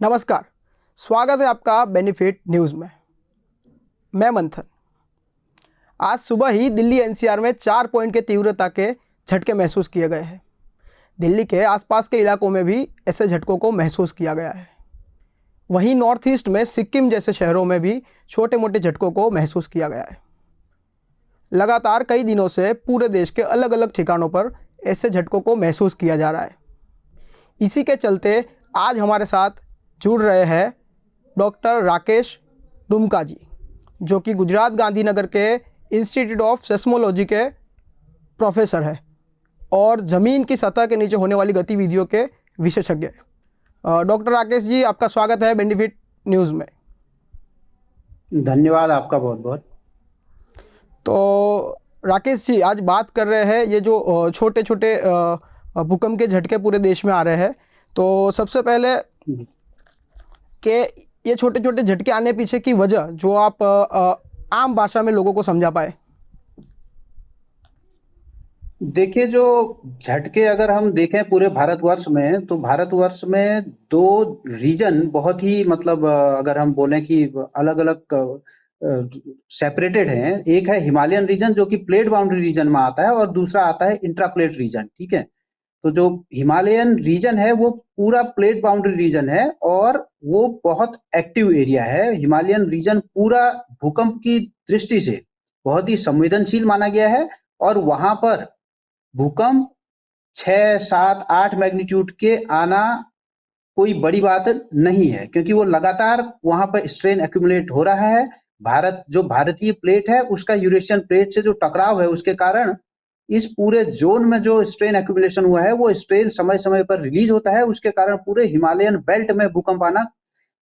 नमस्कार, स्वागत है आपका बेनिफिट न्यूज़ में। मैं मंथन। आज सुबह ही दिल्ली एनसीआर में 4 पॉइंट के तीव्रता के झटके महसूस किए गए हैं। दिल्ली के आसपास के इलाकों में भी ऐसे झटकों को महसूस किया गया है। वहीं नॉर्थ ईस्ट में सिक्किम जैसे शहरों में भी छोटे मोटे झटकों को महसूस किया गया है। लगातार कई दिनों से पूरे देश के अलग अलग ठिकानों पर ऐसे झटकों को महसूस किया जा रहा है। इसी के चलते आज हमारे साथ जुड़ रहे हैं डॉक्टर राकेश डुमका जी, जो कि गुजरात गांधीनगर के इंस्टीट्यूट ऑफ सेस्मोलॉजी के प्रोफेसर हैं और ज़मीन की सतह के नीचे होने वाली गतिविधियों के विशेषज्ञ हैं। डॉक्टर राकेश जी, आपका स्वागत है बेनिफिट न्यूज़ में। धन्यवाद आपका बहुत बहुत। तो राकेश जी, आज बात कर रहे हैं ये जो छोटे छोटे भूकंप के झटके पूरे देश में आ रहे हैं, तो सबसे पहले कि ये छोटे छोटे झटके आने पीछे की वजह जो आप आम भाषा में लोगों को समझा पाए। देखिए, जो झटके अगर हम देखें पूरे भारतवर्ष में, तो भारतवर्ष में दो रीजन बहुत ही अगर हम बोलें कि अलग अलग सेपरेटेड हैं। एक है हिमालयन रीजन जो कि प्लेट बाउंड्री रीजन में आता है और दूसरा आता है इंट्राप्लेट रीजन। ठीक है, तो जो हिमालयन रीजन है वो पूरा प्लेट बाउंड्री रीजन है और वो बहुत एक्टिव एरिया है। हिमालयन रीजन पूरा भूकंप की दृष्टि से बहुत ही संवेदनशील माना गया है और वहां पर भूकंप 6, 7, 8 मैग्नीट्यूड के आना कोई बड़ी बात नहीं है, क्योंकि वो लगातार वहां पर स्ट्रेन एक्यूमुलेट हो रहा है। जो भारतीय प्लेट है उसका यूरेशियन प्लेट से जो टकराव है उसके कारण इस पूरे जोन में जो स्ट्रेन एक्यूमुलेशन हुआ है वो स्ट्रेन समय समय पर रिलीज होता है। उसके कारण पूरे हिमालयन बेल्ट में भूकंप आना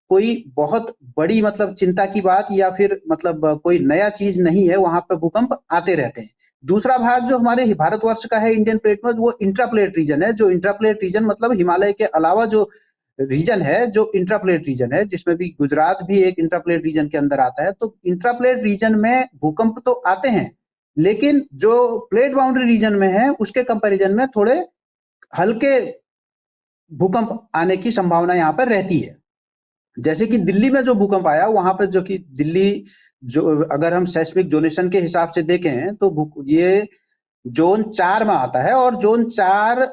कोई बहुत बड़ी चिंता की बात या फिर कोई नया चीज नहीं है। वहां पे भूकंप आते रहते हैं। दूसरा भाग जो हमारे भारतवर्ष का है इंडियन प्लेट में, वो इंट्राप्लेट रीजन है। जो इंट्राप्लेट रीजन हिमालय के अलावा जो रीजन है, जो इंट्राप्लेट रीजन है, जिसमें भी गुजरात भी एक इंट्राप्लेट रीजन के अंदर आता है। तो इंट्राप्लेट रीजन में भूकंप तो आते हैं, लेकिन जो प्लेट बाउंड्री रीजन में है उसके कंपैरिजन में थोड़े हल्के भूकंप आने की संभावना यहाँ पर रहती है। जैसे कि दिल्ली में जो भूकंप आया वहां पर, जो कि दिल्ली जो अगर हम सेस्मिक जोनेशन के हिसाब से देखें तो ये जोन 4 में आता है और जोन 4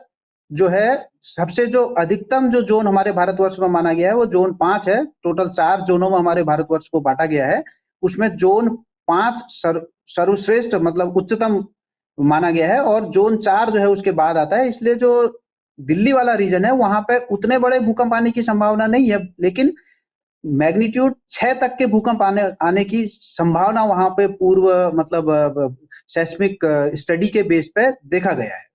जो है सबसे जो अधिकतम जो जोन हमारे भारतवर्ष में माना गया है वो जोन 5 है। टोटल 4 जोनों में हमारे भारतवर्ष को बांटा गया है। उसमें जोन 5 सर्वश्रेष्ठ उच्चतम माना गया है और जोन 4 जो है उसके बाद आता है। इसलिए जो दिल्ली वाला रीजन है वहां पे उतने बड़े भूकंप आने की संभावना नहीं है, लेकिन मैग्नीट्यूड 6 तक के भूकंप आने की संभावना वहां पे पूर्व सेस्मिक स्टडी के बेस पे देखा गया है।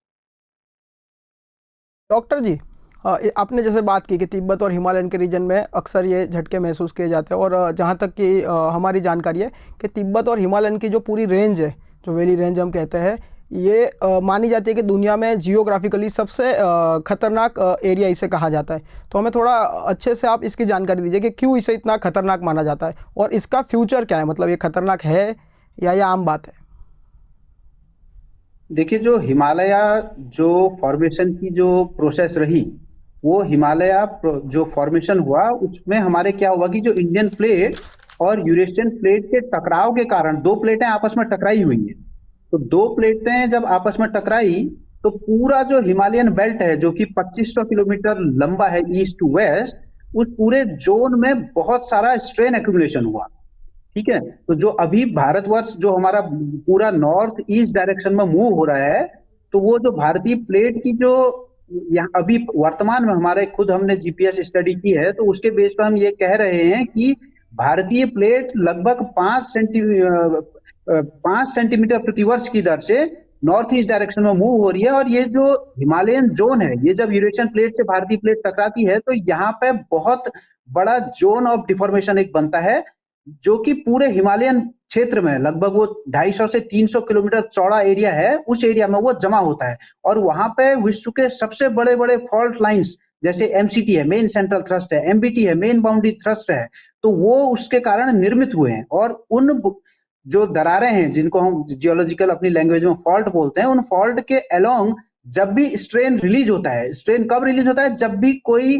डॉक्टर जी, आपने जैसे बात की कि तिब्बत और हिमालयन के रीजन में अक्सर ये झटके महसूस किए जाते हैं और जहाँ तक कि हमारी जानकारी है कि तिब्बत और हिमालयन की जो पूरी रेंज है, जो वैली रेंज हम कहते हैं, ये मानी जाती है कि दुनिया में जियोग्राफिकली सबसे खतरनाक एरिया इसे कहा जाता है। तो हमें थोड़ा अच्छे से आप इसकी जानकारी दीजिए कि क्यों इसे इतना खतरनाक माना जाता है और इसका फ्यूचर क्या है, मतलब ये खतरनाक है या ये आम बात है। देखिए, जो हिमालय जो फॉर्मेशन की जो प्रोसेस रही, वो हिमालय जो फॉर्मेशन हुआ उसमें हमारे क्या हुआ कि जो इंडियन प्लेट और यूरेशियन प्लेट के टकराव के कारण दो प्लेटें आपस में टकराई हुई हैं। तो दो प्लेटें जब आपस में टकराई तो पूरा जो हिमालयन बेल्ट है जो कि 2500 किलोमीटर लंबा है ईस्ट टू वेस्ट, उस पूरे जोन में बहुत सारा स्ट्रेन एक्यूमुलेशन हुआ। ठीक है, तो जो अभी भारतवर्ष जो हमारा पूरा नॉर्थ ईस्ट डायरेक्शन में मूव हो रहा है, तो वो जो भारतीय प्लेट की जो यहाँ अभी वर्तमान में हमारे खुद हमने जीपीएस स्टडी की है, तो उसके बेस पर हम ये कह रहे हैं कि भारतीय प्लेट लगभग 5 सेंटीमीटर प्रतिवर्ष की दर से नॉर्थ ईस्ट डायरेक्शन में मूव हो रही है। और ये जो हिमालयन जोन है, ये जब यूरेशियन प्लेट से भारतीय प्लेट टकराती है तो यहाँ पे बहुत बड़ा जोन ऑफ डिफॉर्मेशन एक बनता है, जो कि पूरे हिमालयन क्षेत्र में लगभग वो 250 से 300 किलोमीटर चौड़ा एरिया है। उस एरिया में वो जमा होता है और वहां पे विश्व के सबसे बड़े बड़े फॉल्ट लाइंस जैसे एमसीटी है, मेन सेंट्रल थ्रस्ट है, एमबीटी है, मेन बाउंड्री थ्रस्ट है, तो वो उसके कारण निर्मित हुए हैं। और उन जो दरारें हैं जिनको हम जियोलॉजिकल अपनी लैंग्वेज में फॉल्ट बोलते हैं, उन फॉल्ट के अलोंग जब भी स्ट्रेन रिलीज होता है, स्ट्रेन कब रिलीज होता है, जब भी कोई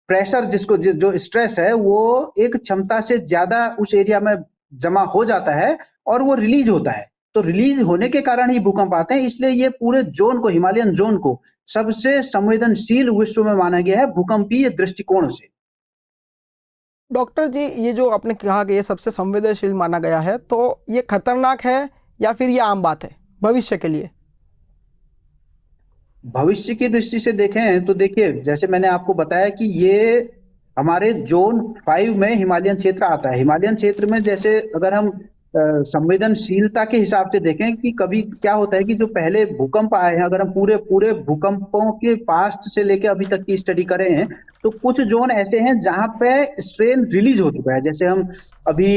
प्रेशर जो स्ट्रेस है वो एक क्षमता से ज्यादा उस एरिया में जमा हो जाता है और वो रिलीज होता है। तो रिलीज होने के कारण ही भूकंप आते हैं, इसलिए ये पूरे जोन को, हिमालयन जोन को सबसे संवेदनशील विश्व में माना गया है भूकंपीय दृष्टिकोण से। डॉक्टर जी, ये जो आपने कहा कि ये सबसे संवेदनशील माना गया है, तो ये खतरनाक है या फिर ये आम बात है भविष्य के लिए? भविष्य की दृष्टि से देखें तो देखिए, जैसे मैंने आपको बताया कि ये हमारे जोन 5 में हिमालयन क्षेत्र आता है। हिमालयन क्षेत्र में जैसे अगर हम संवेदनशीलता के हिसाब से देखें कि कभी क्या होता है कि जो पहले भूकंप आए हैं, अगर हम पूरे पूरे भूकंपों के पास्ट से लेके अभी तक की स्टडी करें हैं, तो कुछ जोन ऐसे हैं जहां पे स्ट्रेन रिलीज हो चुका है। जैसे हम अभी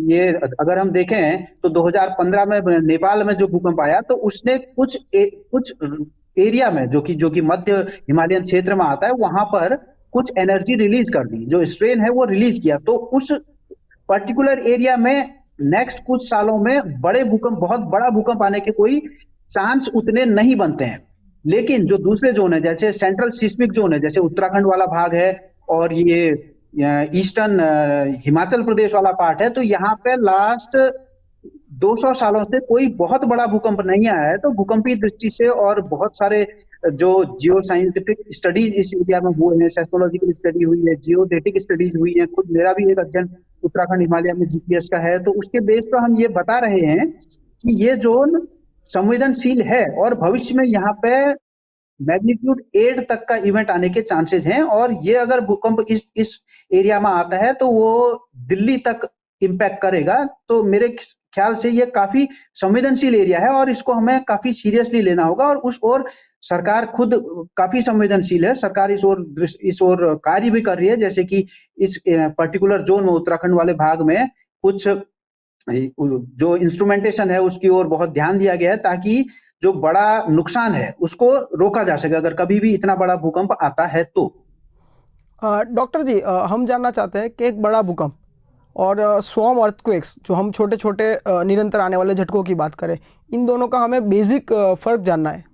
ये अगर हम देखें तो 2015 में नेपाल में जो भूकंप आया, तो उसने कुछ एरिया में जो कि मध्य हिमालयन क्षेत्र में आता है, वहां पर कुछ एनर्जी रिलीज कर दी, जो स्ट्रेन है वो रिलीज किया। तो उस पर्टिकुलर एरिया में नेक्स्ट कुछ सालों में बहुत बड़ा भूकंप आने के कोई चांस उतने नहीं बनते हैं। लेकिन जो दूसरे जोन है, जैसे सेंट्रल सिस्मिक जोन है, जैसे उत्तराखंड वाला भाग है और ये ईस्टर्न हिमाचल प्रदेश वाला पार्ट है, तो यहाँ पे लास्ट 200 सालों से कोई बहुत बड़ा भूकंप नहीं आया है। तो भूकंपीय दृष्टि से और बहुत सारे जो जियो साइंटिफिक स्टडीज इस एरिया में हुए हैं, सेस्मोलॉजिकल स्टडी हुई है, जियोडेटिक स्टडीज हुई है, खुद मेरा भी एक अध्ययन उत्तराखंड हिमालय में जीपीएस का है, तो उसके बेस पर हम ये बता रहे हैं कि ये जोन संवेदनशील है और भविष्य में यहाँ पे मैग्नीट्यूड 8 तक का इवेंट आने के चांसेस हैं। और ये अगर भूकंप इस एरिया में आता है तो वो दिल्ली तक इम्पैक्ट करेगा। तो मेरे ख्याल से ये काफी संवेदनशील एरिया है और इसको हमें काफी सीरियसली लेना होगा। और उस ओर सरकार खुद काफी संवेदनशील है, सरकार इस ओर कार्य भी कर रही है। जैसे कि इस पर्टिकुलर जोन में, उत्तराखंड वाले भाग में कुछ जो इंस्ट्रूमेंटेशन है उसकी ओर बहुत ध्यान दिया गया है, ताकि जो बड़ा नुकसान है उसको रोका जा सके अगर कभी भी इतना बड़ा भूकंप आता है तो। डॉक्टर जी, हम जानना चाहते हैं कि एक बड़ा भूकंप और स्वॉर्म अर्थक्वेक्स, जो हम छोटे छोटे निरंतर आने वाले झटकों की बात करें, इन दोनों का हमें बेसिक फर्क जानना है।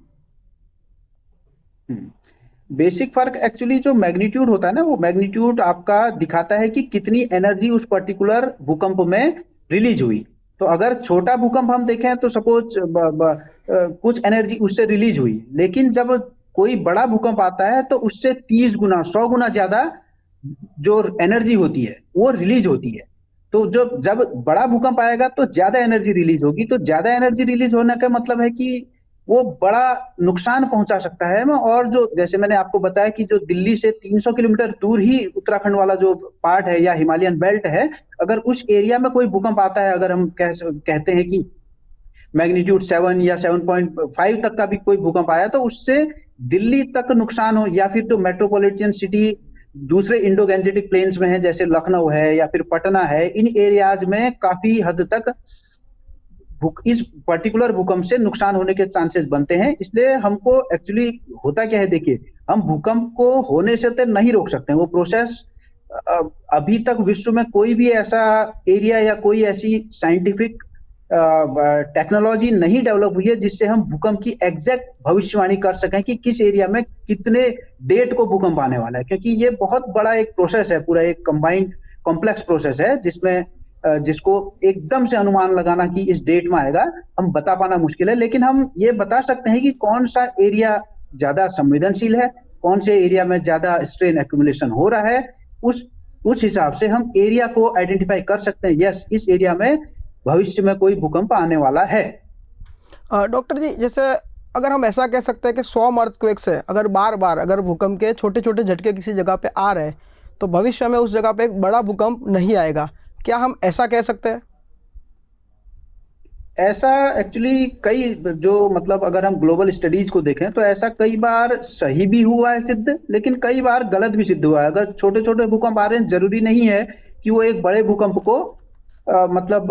बेसिक फर्क एक्चुअली जो मैग्नीट्यूड होता है ना, वो मैग्नीट्यूड आपका दिखाता है कि कितनी एनर्जी उस पर्टिकुलर भूकंप में रिलीज हुई। तो अगर छोटा भूकंप हम देखें तो सपोज कुछ एनर्जी उससे रिलीज हुई, लेकिन जब कोई बड़ा भूकंप आता है तो उससे 30 गुना 100 गुना ज्यादा जो एनर्जी होती है वो रिलीज होती है। तो जब बड़ा भूकंप आएगा तो ज्यादा एनर्जी रिलीज होगी। तो ज्यादा एनर्जी रिलीज होने का मतलब है कि वो बड़ा नुकसान पहुंचा सकता है। और जो जैसे मैंने आपको बताया कि जो दिल्ली से 300 किलोमीटर दूर ही उत्तराखंड वाला जो पार्ट है या हिमालयन बेल्ट है, अगर उस एरिया में कोई भूकंप आता है, अगर हम कहते हैं कि मैग्नीट्यूड 7 या 7.5 तक का भी कोई भूकंप आया, तो उससे दिल्ली तक नुकसान हो, या फिर जो मेट्रोपॉलिटन सिटी दूसरे इंडो गैंजेटिक प्लेन्स में है, जैसे लखनऊ है या फिर पटना है, इन एरियाज में काफी हद तक इस पर्टिकुलर भूकंप से नुकसान होने के चांसेस बनते हैं। इसलिए हमको एक्चुअली होता क्या है, देखिए, हम भूकंप को होने से तो नहीं रोक सकते, वो प्रोसेस अभी तक विश्व में कोई भी ऐसा एरिया या कोई ऐसी साइंटिफिक टेक्नोलॉजी नहीं डेवलप हुई है जिससे हम भूकंप की एग्जैक्ट भविष्यवाणी कर सकें कि किस एरिया में कितने डेट को भूकंप आने वाला है। क्योंकि ये बहुत बड़ा एक प्रोसेस है, पूरा एक कंबाइंड कॉम्प्लेक्स प्रोसेस है, जिसमें जिसको एकदम से अनुमान लगाना कि इस डेट में आएगा, हम बता पाना मुश्किल है। लेकिन हम ये बता सकते हैं कि कौन सा एरिया ज्यादा संवेदनशील है, कौन से एरिया में ज्यादा स्ट्रेन एक्यूमुलेशन हो रहा है। उस हिसाब से हम एरिया को आइडेंटिफाई कर सकते हैं, यस, इस एरिया में भविष्य में कोई भूकंप आने वाला है। डॉक्टर जी, जैसे अगर हम ऐसा कह सकते हैं कि 100 अर्थक्वेक्स है, अगर बार बार अगर भूकंप के छोटे छोटे झटके किसी जगह पे आ रहे हैं, तो भविष्य में उस जगह पे एक बड़ा भूकंप नहीं आएगा, क्या हम ऐसा कह सकते हैं? ऐसा एक्चुअली कई जो मतलब अगर हम ग्लोबल स्टडीज को देखें तो ऐसा कई बार सही भी हुआ है सिद्ध, लेकिन कई बार गलत भी सिद्ध हुआ है। अगर छोटे छोटे भूकंप आ रहे हैं, जरूरी नहीं है कि वो एक बड़े भूकंप को मतलब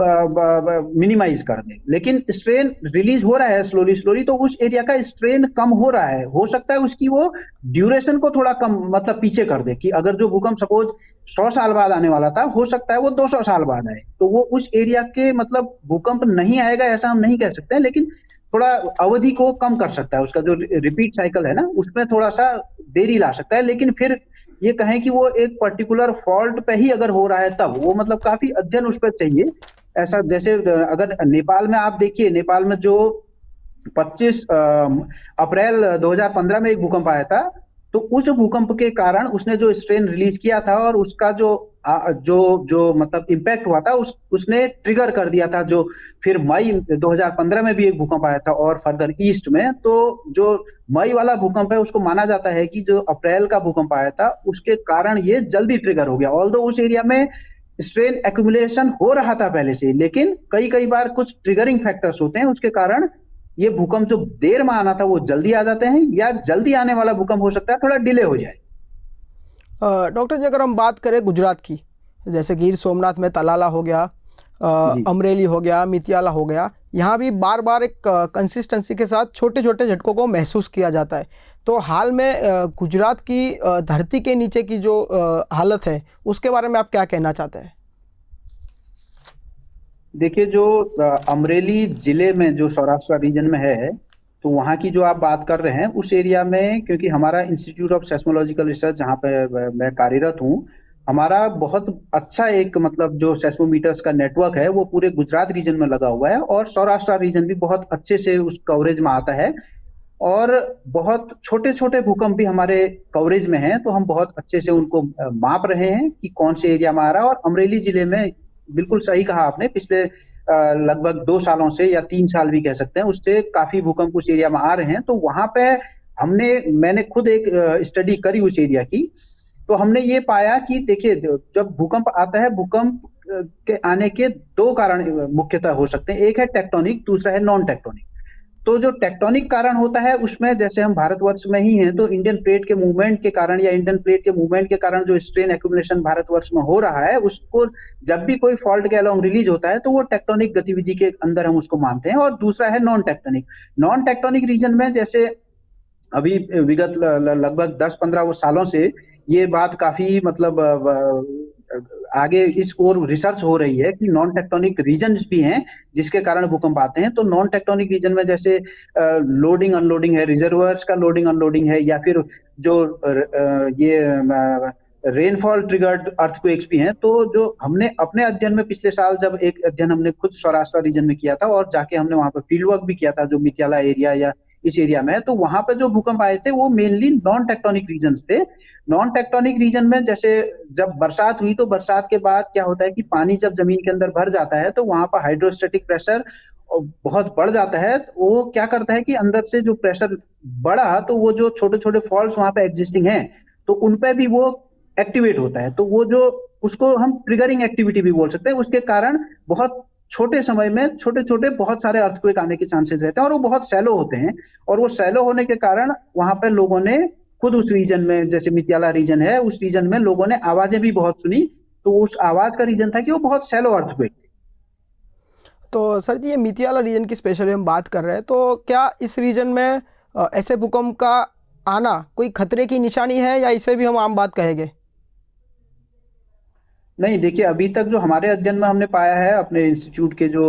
मिनिमाइज कर दे। लेकिन स्ट्रेन रिलीज हो रहा है स्लोली स्लोली, तो उस एरिया का स्ट्रेन कम हो रहा है। हो सकता है उसकी वो ड्यूरेशन को थोड़ा कम मतलब पीछे कर दे, कि अगर जो भूकंप सपोज 100 साल बाद आने वाला था, हो सकता है वो 200 साल बाद आए। तो वो उस एरिया के मतलब भूकंप नहीं आएगा ऐसा हम नहीं कह सकते, लेकिन थोड़ा अवधि को कम कर सकता है। उसका जो रिपीट साइकिल है ना, उसमें थोड़ा सा देरी ला सकता है, लेकिन फिर ये कहें कि वो एक पर्टिकुलर फॉल्ट पे ही अगर हो रहा है तब वो मतलब काफी अध्ययन उस पर चाहिए। ऐसा जैसे अगर नेपाल में आप देखिए, नेपाल में जो 25 अप्रैल 2015 में एक भूकंप आया था, तो उस भूकंप के कारण उसने जो स्ट्रेन रिलीज किया था और उसका जो जो जो मतलब इम्पैक्ट हुआ था उसने ट्रिगर कर दिया था। जो फिर मई 2015 में भी एक भूकंप आया था और फर्दर ईस्ट में, तो जो मई वाला भूकंप है उसको माना जाता है कि जो अप्रैल का भूकंप आया था उसके कारण ये जल्दी ट्रिगर हो गया। ऑल्दो उस एरिया में स्ट्रेन एक्यूमुलेशन हो रहा था पहले से, लेकिन कई कई बार कुछ ट्रिगरिंग फैक्टर्स होते हैं उसके कारण ये भूकंप जो देर में आना था वो जल्दी आ जाते हैं, या जल्दी आने वाला भूकंप हो सकता है थोड़ा डिले हो जाए। डॉक्टर जी, अगर हम बात करें गुजरात की, जैसे गिर सोमनाथ में तलाला हो गया, जी अमरेली हो गया, मितियाला हो गया, यहाँ भी बार बार एक कंसिस्टेंसी के साथ छोटे छोटे झटकों को महसूस किया जाता है। तो हाल में गुजरात की धरती के नीचे की जो हालत है उसके बारे में आप क्या कहना चाहते हैं? देखिए, जो अमरेली जिले में जो सौराष्ट्र रीजन में है, तो वहाँ की जो आप बात कर रहे हैं उस एरिया में, क्योंकि हमारा इंस्टीट्यूट ऑफ सेस्मोलॉजिकल रिसर्च जहाँ पे मैं कार्यरत हूँ, हमारा बहुत अच्छा एक मतलब जो सेस्मोमीटर्स का नेटवर्क है वो पूरे गुजरात रीजन में लगा हुआ है, और सौराष्ट्र रीजन भी बहुत अच्छे से उस कवरेज में आता है। और बहुत छोटे छोटे भूकंप भी हमारे कवरेज में हैं, तो हम बहुत अच्छे से उनको माप रहे हैं कि कौन से एरिया में आ रहा है। और अमरेली जिले में बिल्कुल सही कहा आपने, पिछले लगभग 2 सालों से या 3 साल भी कह सकते हैं, उससे काफी भूकंप उस एरिया में आ रहे हैं। तो वहां पे मैंने खुद एक स्टडी करी उस एरिया की, तो हमने ये पाया कि देखिए, जब भूकंप आता है, भूकंप के आने के दो कारण मुख्यतः हो सकते हैं। एक है टेक्टोनिक, दूसरा है नॉन टेक्टोनिक। तो जो टेक्टोनिक कारण होता है उसमें, जैसे हम भारतवर्ष में ही हैं, तो इंडियन प्लेट के मूवमेंट के कारण या इंडियन प्लेट के मूवमेंट के कारण जो स्ट्रेन एक्यूमुलेशन भारतवर्ष में हो रहा है, उसको जब भी कोई फॉल्ट के अलोंग रिलीज होता है तो वो टेक्टोनिक गतिविधि के अंदर हम उसको मानते हैं। और दूसरा है non tectonic. Non tectonic region में, जैसे अभी विगत लगभग 10-15 सालों से ये बात काफी मतलब आगे इस ओर रिसर्च हो रही है कि नॉन टेक्टोनिक रीजन्स भी हैं जिसके कारण भूकंप आते हैं। तो नॉन टेक्टोनिक रीजन में जैसे लोडिंग अनलोडिंग है, रिजर्वायर्स का लोडिंग अनलोडिंग है, या फिर जो ये रेनफॉल ट्रिगर्ड अर्थक्वेक्स भी हैं। तो जो हमने अपने अध्ययन में पिछले साल, जब एक अध्ययन हमने खुद सौराष्ट्र रीजन में किया था और जाके हमने वहां पर फील्ड वर्क भी किया था जो मित्याला एरिया या इस एरिया में है, तो वहां पे जो भूकंप आए थे वो मेनली नॉन टेक्टोनिक रीजन्स थे। नॉन टेक्टोनिक रीजन में जैसे जब बरसात हुई, तो बरसात के बाद क्या होता है कि पानी जब जमीन के अंदर भर जाता है तो वहां पर हाइड्रोस्टेटिक प्रेशर बहुत बढ़ जाता है। तो वो क्या करता है कि अंदर से जो प्रेशर बढ़ा, तो वो जो छोटे छोटे फॉल्स वहां पे एग्जिस्टिंग हैं, तो उन पे भी वो एक्टिवेट होता है। तो वो जो उसको हम ट्रिगरिंग एक्टिविटी भी बोल सकते हैं। उसके कारण बहुत छोटे समय में छोटे छोटे बहुत सारे अर्थक्वेक आने के चांसेस रहते हैं, और वो बहुत सैलो होते हैं। और वो सैलो होने के कारण वहां पे लोगों ने खुद उस रीजन में, जैसे मित्याला रीजन है, उस रीजन में लोगों ने आवाजें भी बहुत सुनी। तो उस आवाज का रीजन था कि वो बहुत सैलो अर्थक्वेक थे। तो सर जी, ये मितियाला रीजन की स्पेशली हम बात कर रहे हैं, तो क्या इस रीजन में ऐसे भूकंप का आना कोई खतरे की निशानी है या इसे भी हम आम बात कहेंगे? नहीं, देखिए, अभी तक जो हमारे अध्ययन में हमने पाया है, अपने इंस्टीट्यूट के जो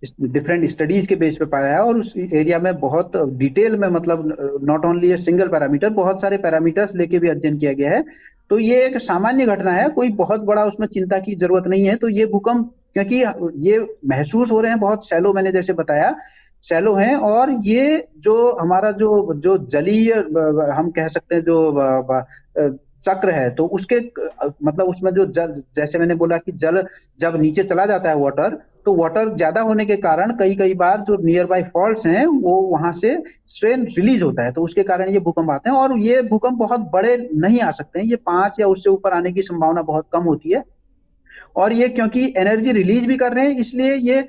डिफरेंट स्टडीज के बेस पे पाया है, और उस एरिया में बहुत डिटेल में, मतलब not only a single parameter, बहुत सारे पैरामीटर्स लेके भी अध्ययन किया गया है। तो ये एक सामान्य घटना है, कोई बहुत बड़ा उसमें चिंता की जरूरत नहीं है। तो ये भूकंप, क्योंकि ये महसूस हो रहे हैं बहुत सैलो, मैंने जैसे बताया, सैलो हैं। और ये जो हमारा जो जो जलीय हम कह सकते हैं जो चक्र है, तो उसके मतलब उसमें जो जल, जैसे मैंने बोला कि जल जब नीचे चला जाता है वाटर, तो वाटर ज्यादा होने के कारण कई कई बार जो नियर बाई फॉल्ट्स हैं वो वहां से स्ट्रेन रिलीज होता है, तो उसके कारण ये भूकंप आते हैं। और ये भूकंप बहुत बड़े नहीं आ सकते हैं, ये 5 या उससे ऊपर आने की संभावना बहुत कम होती है। और ये क्योंकि एनर्जी रिलीज भी कर रहे हैं, इसलिए ये,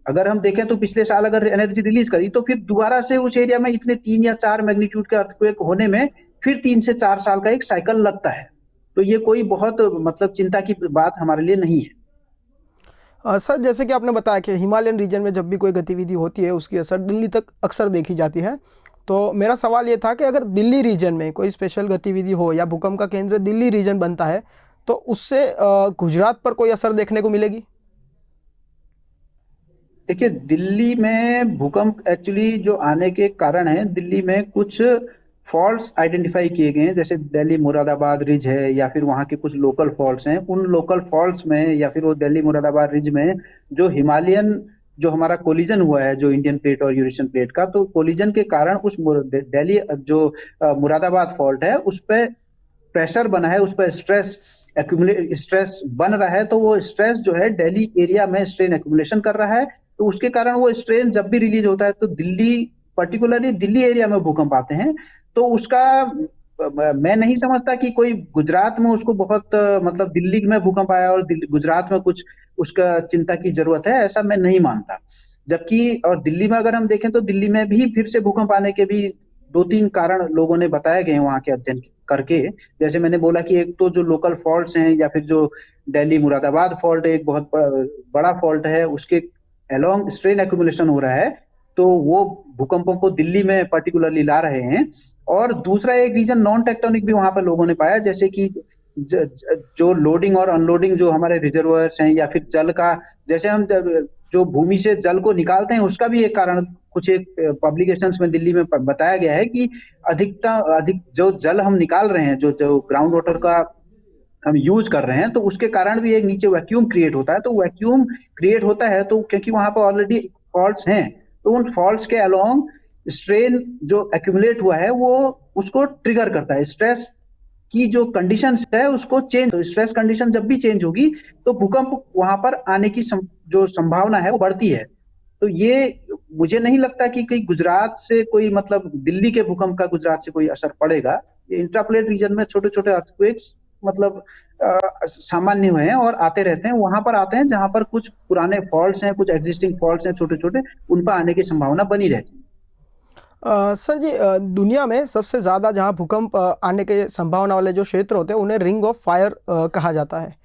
अगर हम देखें तो पिछले साल अगर एनर्जी रिलीज करी, तो फिर दोबारा से उस एरिया में इतने 3 या 4 मैग्नीट्यूड के अर्थक्वेक होने में फिर 3 से 4 साल का एक साइकिल लगता है। तो ये कोई बहुत मतलब चिंता की बात हमारे लिए नहीं है। सर, जैसे कि आपने बताया कि हिमालयन रीजन में जब भी कोई गतिविधि होती है उसकी असर दिल्ली तक अक्सर देखी जाती है। तो मेरा सवाल ये था कि अगर दिल्ली रीजन में कोई स्पेशल गतिविधि हो या भूकंप का केंद्र दिल्ली रीजन बनता है, तो उससे गुजरात पर कोई असर देखने को मिलेगी? देखिए, दिल्ली में भूकंप एक्चुअली जो आने के कारण है, दिल्ली में कुछ फॉल्ट्स आइडेंटिफाई किए गए हैं, जैसे दिल्ली मुरादाबाद रिज है या फिर वहाँ के कुछ लोकल फॉल्ट्स हैं। उन लोकल फॉल्ट्स में या फिर वो दिल्ली मुरादाबाद रिज में जो हिमालयन जो हमारा कोलिजन हुआ है जो इंडियन प्लेट और यूरेशियन प्लेट का, तो कोलिजन के कारण उस दिल्ली जो मुरादाबाद फॉल्ट है उस पे प्रेशर बना है, उस पर स्ट्रेस एक्यूमुलेट स्ट्रेस बन रहा है, तो वो स्ट्रेस जो है दिल्ली एरिया में स्ट्रेन एक्यूमुलेशन कर रहा है। तो उसके कारण वो स्ट्रेन जब भी रिलीज होता है तो दिल्ली पर्टिकुलरली दिल्ली एरिया में भूकंप आते हैं। तो उसका मैं नहीं समझता कि कोई गुजरात में उसको बहुत मतलब दिल्ली में भूकंप आया और गुजरात में कुछ उसका चिंता की जरूरत है, ऐसा मैं नहीं मानता। जबकि और दिल्ली में अगर हम देखें तो दिल्ली में भी फिर से भूकंप आने के भी दो तीन कारण लोगों ने बताए गए हैं वहां के अध्ययन करके। जैसे मैंने बोला कि एक तो जो लोकल फॉल्ट्स हैं या फिर जो दिल्ली मुरादाबाद फॉल्ट एक बहुत बड़ा फॉल्ट है, उसके अलोंग स्ट्रेन एक्यूमुलेशन हो रहा है, तो वो भूकंपों को दिल्ली में पर्टिकुलरली ला रहे हैं। और दूसरा एक रीजन नॉन टेक्टोनिक भी वहां पर लोगों ने पाया, जैसे कि जो लोडिंग और अनलोडिंग जो हमारे रिजर्वायर्स हैं या फिर जल का, जैसे हम जो भूमि से जल को निकालते हैं उसका भी एक कारण कुछ एक पब्लिकेशंस में दिल्ली में बताया गया है कि अधिक जो जल हम निकाल रहे हैं, जो ग्राउंड वाटर का हम यूज कर रहे हैं, तो उसके कारण भी एक नीचे वैक्यूम क्रिएट होता है। तो वैक्यूम क्रिएट होता है तो क्योंकि वहां पर ऑलरेडी फॉल्ट्स हैं, तो उन फॉल्ट्स के अलोंग स्ट्रेन जो एक्यूमुलेट हुआ है वो उसको ट्रिगर करता है। स्ट्रेस की जो कंडीशन है उसको चेंज, तो स्ट्रेस कंडीशन जब भी चेंज होगी तो भूकंप वहां पर आने की जो संभावना है वो बढ़ती है। तो ये मुझे नहीं लगता कि कोई गुजरात से कोई मतलब दिल्ली के भूकंप का गुजरात से कोई असर पड़ेगा। ये इंट्राप्लेट रीजन में छोटे छोटे अर्थक्वेक्स मतलब सामान्य हुए हैं और आते रहते हैं, वहां पर आते हैं जहां पर कुछ पुराने फॉल्ट्स हैं, कुछ एग्जिस्टिंग फॉल्ट्स हैं छोटे छोटे, उन पर आने की संभावना बनी रहती है। सर जी, दुनिया में सबसे ज़्यादा जहाँ भूकंप आने के संभावना वाले जो क्षेत्र होते हैं उन्हें रिंग ऑफ फायर कहा जाता है।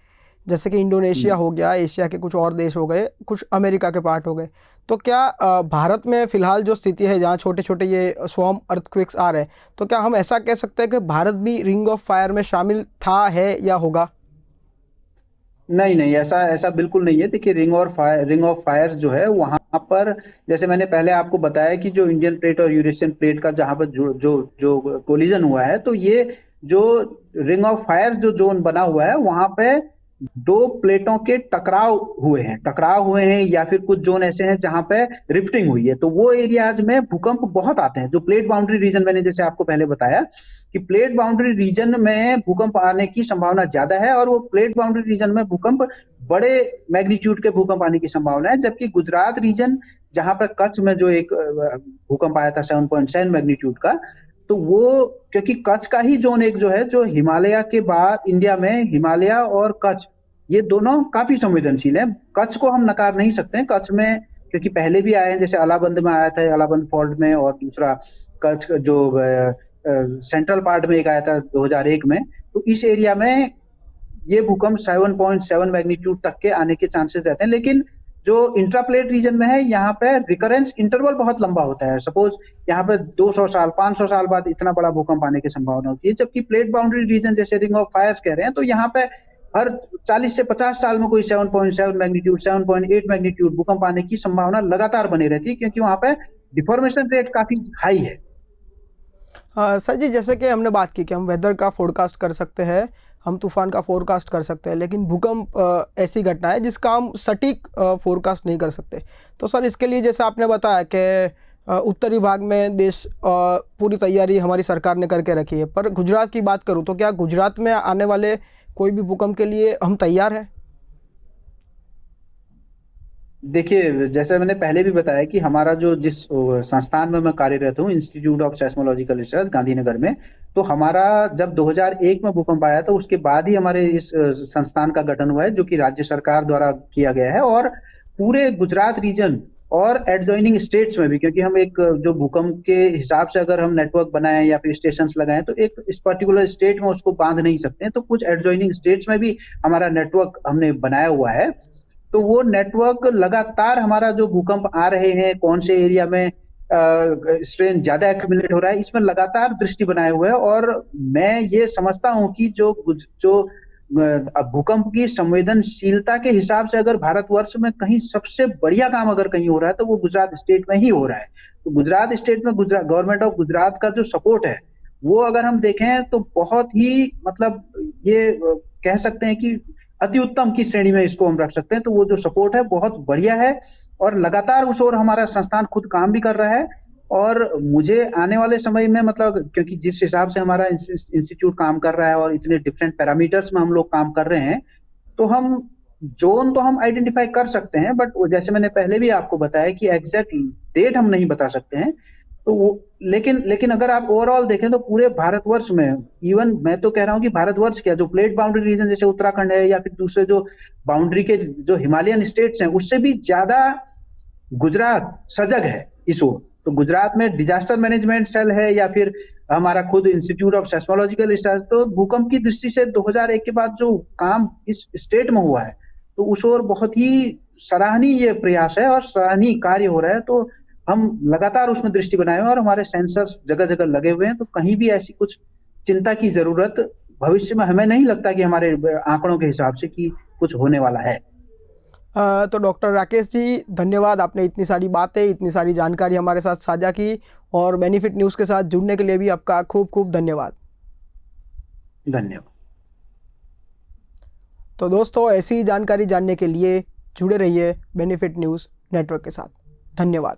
जैसे कि इंडोनेशिया हो गया, एशिया के कुछ और देश हो गए, कुछ अमेरिका के पार्ट हो गए। तो क्या भारत में फ़िलहाल जो स्थिति है जहाँ छोटे छोटे ये स्वॉर्म अर्थक्वेक्स आ रहे हैं, तो क्या हम ऐसा कह सकते हैं कि भारत भी रिंग ऑफ फायर में शामिल था, है या होगा? नहीं नहीं, ऐसा ऐसा बिल्कुल नहीं है। देखिए रिंग ऑफ फायर जो है वहां पर, जैसे मैंने पहले आपको बताया कि जो इंडियन प्लेट और यूरेशियन प्लेट का जहां पर जो जो जो कोलिजन हुआ है, तो ये जो रिंग ऑफ फायर जो जोन बना हुआ है वहां पे दो प्लेटों के टकराव हुए हैं या फिर कुछ जोन ऐसे हैं जहां पे रिफ्टिंग हुई है। तो वो एरियाज में भूकंप बहुत आते हैं। जो प्लेट बाउंड्री रीजन, मैंने जैसे आपको पहले बताया कि प्लेट बाउंड्री रीजन में भूकंप आने की संभावना ज्यादा है, और वो प्लेट बाउंड्री रीजन में भूकंप बड़े मैग्नीट्यूड के भूकंप आने की संभावना है। जबकि गुजरात रीजन जहां पर कच्छ में जो एक भूकंप आया था 7.7 मैग्नीट्यूड का, तो वो क्योंकि कच्छ का ही जोन एक जो है जो हिमालय के बाद इंडिया में हिमालय और कच्छ ये दोनों काफी संवेदनशील है। कच्छ को हम नकार नहीं सकते हैं। कच्छ में क्योंकि पहले भी आए हैं, जैसे अलाबंद में आया था, अलाबंद फॉल्ट में, और दूसरा कच्छ जो सेंट्रल पार्ट में एक आया था 2001 में। तो इस एरिया में ये भूकंप 7.7 मैग्नीट्यूड तक के आने के चांसेस रहते हैं। लेकिन जो इंट्राप्लेट रीजन में है यहाँ पे रिकरेंस इंटरवल बहुत लंबा होता है। सपोज यहाँ पे 200 साल 500 साल बाद इतना बड़ा भूकंप आने की संभावना होती है, जबकि प्लेट बाउंड्री रीजन जैसे रिंग ऑफ फायर कह रहे हैं, तो यहाँ पे हर 40 से 50 साल में कोई 7.7 मैग्नीट्यूड 7.8 मैग्नीट्यूड भूकंप आने की संभावना लगातार बनी रहती है, क्योंकि वहां पे डिफॉर्मेशन रेट काफी हाई है। सर जी, जैसे कि हमने बात की कि हम वेदर का फोरकास्ट कर सकते हैं, हम तूफान का फोरकास्ट कर सकते हैं, लेकिन भूकंप ऐसी घटना है जिसका हम सटीक फोरकास्ट नहीं कर सकते। तो सर इसके लिए जैसे आपने बताया कि उत्तरी भाग में देश पूरी तैयारी हमारी सरकार ने करके रखी है, पर गुजरात की बात करूँ तो क्या गुजरात में आने वाले कोई भी भूकंप के लिए हम तैयार हैं? देखिए, जैसे मैंने पहले भी बताया कि हमारा जो जिस संस्थान में मैं कार्यरत हूँ, इंस्टीट्यूट ऑफ सेस्मोलॉजिकल रिसर्च गांधीनगर में, तो हमारा जब 2001 में भूकंप आया तो उसके बाद ही हमारे इस संस्थान का गठन हुआ है, जो कि राज्य सरकार द्वारा किया गया है। और पूरे गुजरात रीजन और एडजॉइनिंग स्टेट्स में भी, क्योंकि हम एक जो भूकंप के हिसाब से अगर हम नेटवर्क बनाए या फिर स्टेशन लगाएं तो एक इस पर्टिकुलर स्टेट में उसको बांध नहीं सकते हैं, तो कुछ एडजॉइनिंग स्टेट्स में भी हमारा नेटवर्क हमने बनाया हुआ है। तो वो नेटवर्क लगातार हमारा जो भूकंप आ रहे हैं, कौन से एरिया में स्ट्रेन ज्यादा एक्यूमुलेट हो रहा है, इसमें लगातार दृष्टि बनाए हुए है। और मैं ये समझता हूं कि जो भूकंप की संवेदनशीलता के हिसाब से अगर भारतवर्ष में कहीं सबसे बढ़िया काम अगर कहीं हो रहा है तो वो गुजरात स्टेट में ही हो रहा है। तो गुजरात स्टेट में गवर्नमेंट ऑफ गुजरात का जो सपोर्ट है वो अगर हम देखें तो बहुत ही मतलब ये कह सकते हैं कि अति उत्तम की श्रेणी में इसको हम रख सकते हैं। तो वो जो सपोर्ट है बहुत बढ़िया है और लगातार उस ओर हमारा संस्थान खुद काम भी कर रहा है। और मुझे आने वाले समय में मतलब क्योंकि जिस हिसाब से हमारा इंस्टीट्यूट काम कर रहा है और इतने डिफरेंट पैरामीटर्स में हम लोग काम कर रहे हैं, तो हम जोन तो हम आइडेंटिफाई कर सकते हैं, बट जैसे मैंने पहले भी आपको बताया कि एग्जैक्ट डेट हम नहीं बता सकते हैं। तो वो लेकिन लेकिन अगर आप ओवरऑल देखें तो पूरे भारतवर्ष में, इवन मैं तो कह रहा हूं कि भारतवर्ष क्या, जो प्लेट बाउंड्री रीजन जैसे उत्तराखंड है या फिर दूसरे जो बाउंड्री के जो हिमालयन स्टेट्स हैं, उससे भी ज्यादा गुजरात सजग है इस ओर। तो गुजरात में डिजास्टर मैनेजमेंट सेल है या फिर हमारा खुद इंस्टीट्यूट ऑफ सेस्मोलॉजिकल रिसर्च, तो भूकंप की दृष्टि से 2001 के बाद जो काम इस स्टेट में हुआ है, तो उस ओर बहुत ही सराहनीय ये प्रयास है और सराहनीय कार्य हो रहा है। तो हम लगातार उसमें दृष्टि बनाए हुए हैं और हमारे सेंसर्स जगह जगह लगे हुए हैं। तो कहीं भी ऐसी कुछ चिंता की जरूरत भविष्य में हमें नहीं लगता कि हमारे आंकड़ों के हिसाब से कि कुछ होने वाला है। तो डॉक्टर राकेश जी, धन्यवाद, आपने इतनी सारी बातें, इतनी सारी जानकारी हमारे साथ साझा की, और बेनिफिट न्यूज़ के साथ जुड़ने के लिए भी आपका खूब खूब धन्यवाद। धन्यवाद। तो दोस्तों, ऐसी जानकारी जानने के लिए जुड़े रहिए बेनिफिट न्यूज़ नेटवर्क के साथ। धन्यवाद।